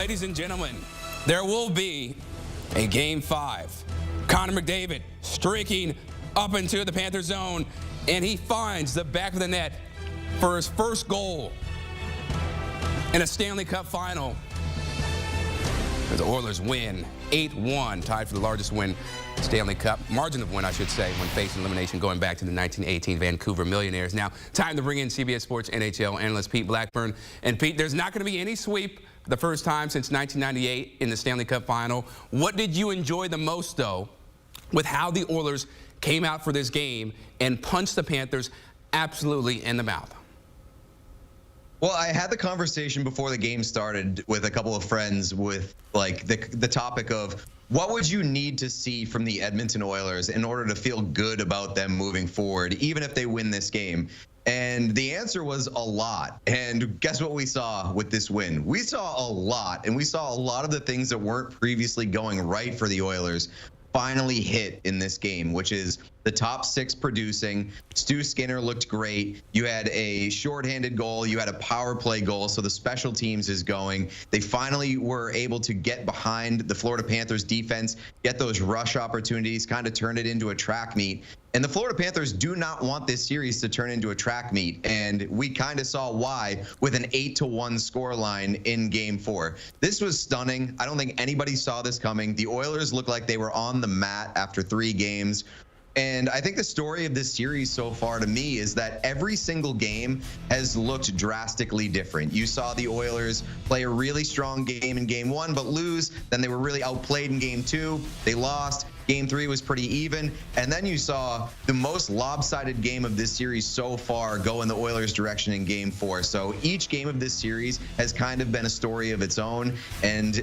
Ladies and gentlemen, there will be a Game 5. Connor McDavid streaking up into the Panthers zone, and he finds the back of the net for his first goal in a Stanley Cup final. As the Oilers win 8-1, tied for the largest Stanley Cup margin of win, I should say, when facing elimination going back to the 1918 Vancouver Millionaires. Now, time to bring in CBS Sports NHL analyst Pete Blackburn. And Pete, there's not going to be any sweep for the first time since 1998 in the Stanley Cup final. What did you enjoy the most, though, with how the Oilers came out for this game and punched the Panthers absolutely in the mouth? Well, I had the conversation before the game started with a couple of friends with like the topic of what would you need to see from the Edmonton Oilers in order to feel good about them moving forward, even if they win this game? And the answer was a lot. And guess what we saw with this win? We saw a lot, and we saw a lot of the things that weren't previously going right for the Oilers finally hit in this game, which is the top six producing. Stu Skinner looked great. You had a shorthanded goal. You had a power play goal. So the special teams is going. They finally were able to get behind the Florida Panthers defense, get those rush opportunities, kind of turn it into a track meet. And the Florida Panthers do not want this series to turn into a track meet. And we kind of saw why with an 8-1 scoreline in Game 4. This was stunning. I don't think anybody saw this coming. The Oilers looked like they were on the mat after 3 games. And I think the story of this series so far to me is that every single game has looked drastically different. You saw the Oilers play a really strong game in Game 1, but lose. Then they were really outplayed in Game 2. They lost. Game 3 was pretty even. And then you saw the most lopsided game of this series so far go in the Oilers' direction in Game 4. So each game of this series has kind of been a story of its own. And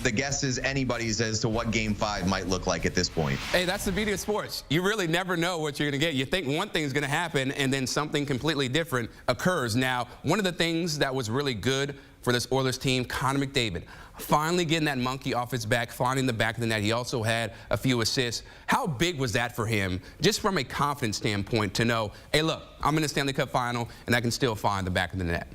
the guess is anybody's as to what Game 5 might look like at this point. Hey, that's the beauty of sports. You really never know what you're going to get. You think one thing's going to happen, and then something completely different occurs. Now, one of the things that was really good for this Oilers team, Connor McDavid, finally getting that monkey off his back, finding the back of the net. He also had a few assists. How big was that for him, just from a confidence standpoint, to know, hey, look, I'm in the Stanley Cup final, and I can still find the back of the net?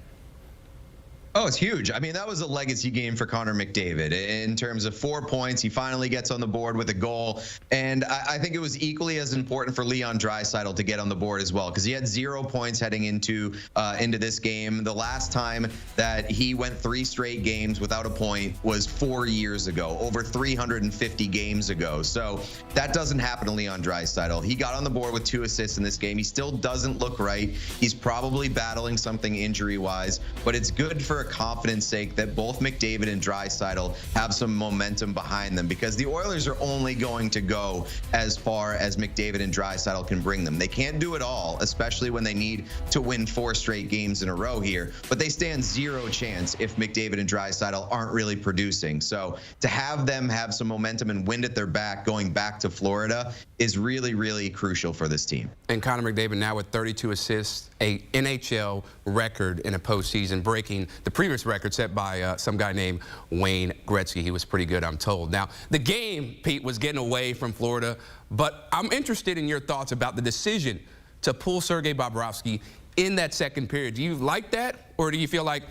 Oh, it's huge. I mean, that was a legacy game for Connor McDavid in terms of 4 points. He finally gets on the board with a goal. And I think it was equally as important for Leon Draisaitl to get on the board as well, because he had 0 points heading into this game. The last time that he went 3 straight games without a point was 4 years ago, over 350 games ago. So that doesn't happen to Leon Draisaitl. He got on the board with 2 assists in this game. He still doesn't look right. He's probably battling something injury-wise, but it's good for confidence sake that both McDavid and Draisaitl have some momentum behind them, because the Oilers are only going to go as far as McDavid and Draisaitl can bring them. They can't do it all, especially when they need to win 4 straight games in a row here, but they stand 0 chance if McDavid and Draisaitl aren't really producing. So to have them have some momentum and wind at their back going back to Florida is really, really crucial for this team. And Connor McDavid now with 32 assists, a NHL record in a postseason, breaking the previous record set by some guy named Wayne Gretzky. He was pretty good, I'm told. Now, the game, Pete, was getting away from Florida, but I'm interested in your thoughts about the decision to pull Sergei Bobrovsky in that second period. Do you like that, or do you feel like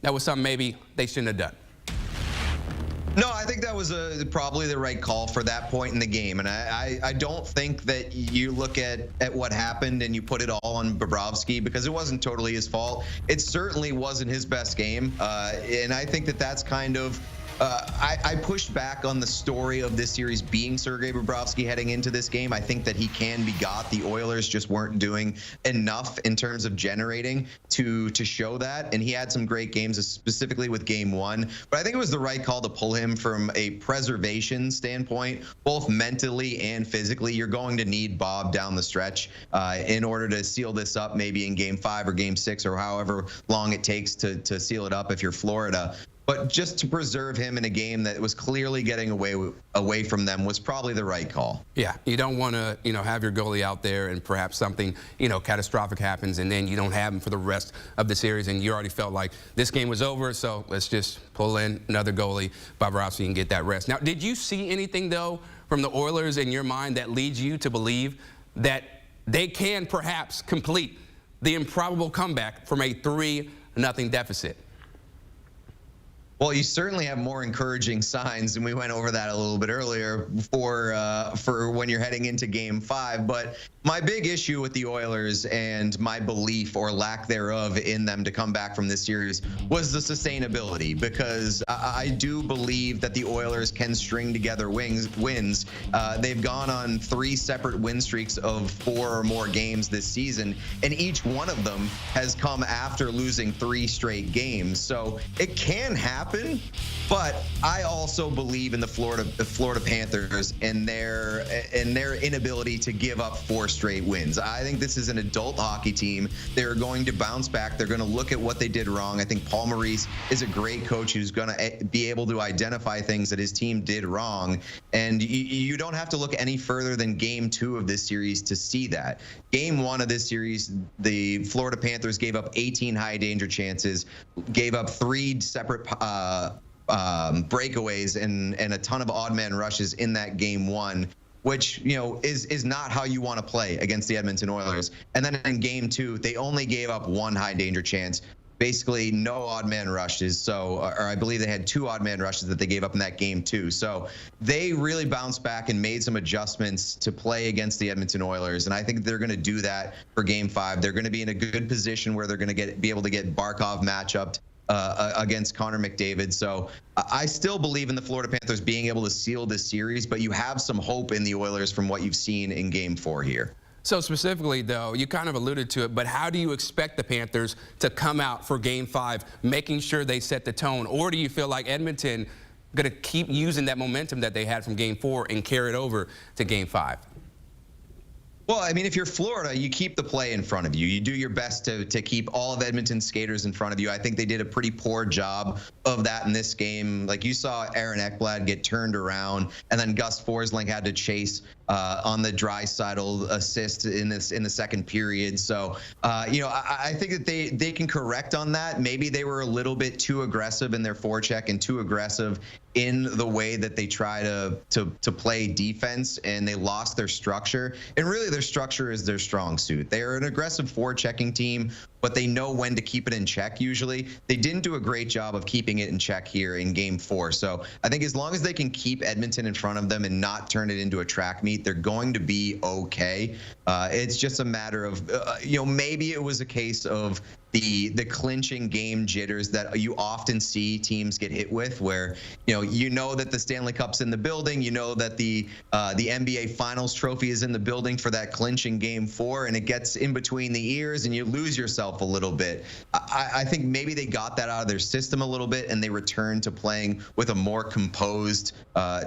that was something maybe they shouldn't have done? No, I think that was probably the right call for that point in the game. And I don't think that you look at what happened and you put it all on Bobrovsky, because it wasn't totally his fault. It certainly wasn't his best game. And I think that that's kind of I pushed back on the story of this series being Sergei Bobrovsky heading into this game. I think that he can be got. The Oilers just weren't doing enough in terms of generating to show that. And he had some great games, specifically with Game 1. But I think it was the right call to pull him from a preservation standpoint, both mentally and physically. You're going to need Bob down the stretch in order to seal this up, maybe in Game 5 or Game 6 or however long it takes to seal it up if you're Florida. But just to preserve him in a game that was clearly getting away from them was probably the right call. Yeah, you don't want to, have your goalie out there and perhaps something, catastrophic happens, and then you don't have him for the rest of the series, and you already felt like this game was over, so let's just pull in another goalie, Bobrovsky, and get that rest. Now, did you see anything, though, from the Oilers in your mind that leads you to believe that they can perhaps complete – the improbable comeback from a 3-0 deficit? Well, you certainly have more encouraging signs, and we went over that a little bit earlier for when you're heading into Game 5. But my big issue with the Oilers and my belief or lack thereof in them to come back from this series was the sustainability, because I do believe that the Oilers can string together wins. They've gone on 3 separate win streaks of 4 or more games this season, and each one of them has come after losing 3 straight games. So it can happen. But I also believe in the Florida Panthers and their inability to give up 4 straight wins. I think this is an adult hockey team. They're going to bounce back. They're going to look at what they did wrong. I think Paul Maurice is a great coach who's going to be able to identify things that his team did wrong. And you don't have to look any further than Game 2 of this series to see that. Game 1 of this series, the Florida Panthers gave up 18 high danger chances, gave up 3 separate breakaways and a ton of odd man rushes in that Game 1, which, you know, is not how you want to play against the Edmonton Oilers. And then in Game 2, they only gave up 1 high danger chance, basically no odd man rushes. So, or I believe they had 2 odd man rushes that they gave up in that Game 2. So they really bounced back and made some adjustments to play against the Edmonton Oilers. And I think they're going to do that for Game 5. They're going to be in a good position where they're going to be able to get Barkov matchupped against Connor McDavid. So I still believe in the Florida Panthers being able to seal this series, but you have some hope in the Oilers from what you've seen in Game 4 here. So specifically, though, you kind of alluded to it, but how do you expect the Panthers to come out for Game 5, making sure they set the tone? Or do you feel like Edmonton going to keep using that momentum that they had from Game 4 and carry it over to Game 5? Well, I mean, if you're Florida, you keep the play in front of you. You do your best to keep all of Edmonton's skaters in front of you. I think they did a pretty poor job of that in this game. Like, you saw Aaron Ekblad get turned around, and then Gus Forsling had to chase on the Draisaitl assist in the second period. So, you know, I think that they can correct on that. Maybe they were a little bit too aggressive in their forecheck and too aggressive in the way that they try to play defense, and they lost their structure. And really, their structure is their strong suit. They are an aggressive forechecking team, but they know when to keep it in check usually. They didn't do a great job of keeping it in check here in Game 4. So I think as long as they can keep Edmonton in front of them and not turn it into a track meet, they're going to be okay. It's just a matter of, you know, maybe it was a case of the clinching game jitters that you often see teams get hit with, where you know that the Stanley Cup's in the building, you know that the NBA Finals trophy is in the building for that clinching Game 4, and it gets in between the ears and you lose yourself a little bit. I think maybe they got that out of their system a little bit, and they returned to playing with a more composed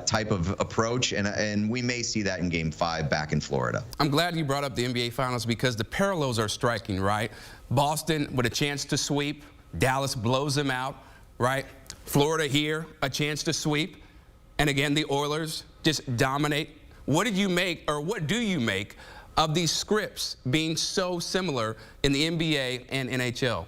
type of approach, and we may see that in Game 5 back in Florida. I'm glad you brought up the NBA Finals because the parallels are striking, right? Boston with a chance to sweep. Dallas blows them out, right? Florida here, a chance to sweep. And again, the Oilers just dominate. What did you make, or what do you make of these scripts being so similar in the NBA and NHL?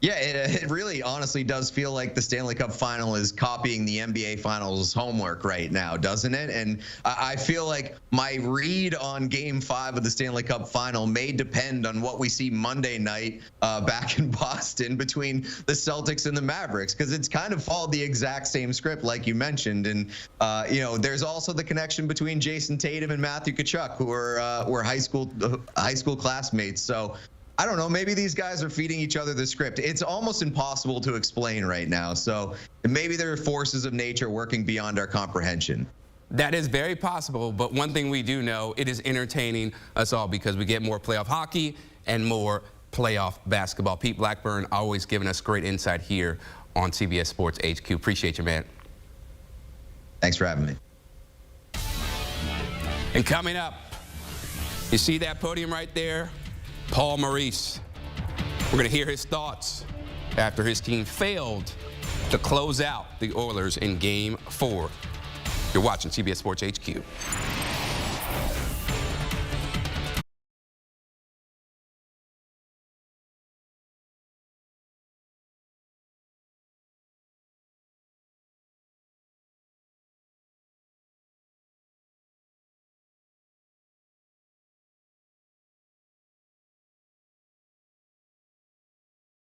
Yeah, it really honestly does feel like the Stanley Cup Final is copying the NBA Finals homework right now, doesn't it? And I feel like my read on Game 5 of the Stanley Cup Final may depend on what we see Monday night back in Boston between the Celtics and the Mavericks, because it's kind of followed the exact same script like you mentioned. And, there's also the connection between Jason Tatum and Matthew Tkachuk, who were high school classmates. So I don't know, maybe these guys are feeding each other the script. It's almost impossible to explain right now. So maybe there are forces of nature working beyond our comprehension. That is very possible, but one thing we do know, it is entertaining us all because we get more playoff hockey and more playoff basketball. Pete Blackburn always giving us great insight here on CBS Sports HQ. Appreciate you, man. Thanks for having me. And coming up, you see that podium right there? Paul Maurice. We're going to hear his thoughts after his team failed to close out the Oilers in Game 4. You're watching CBS Sports HQ.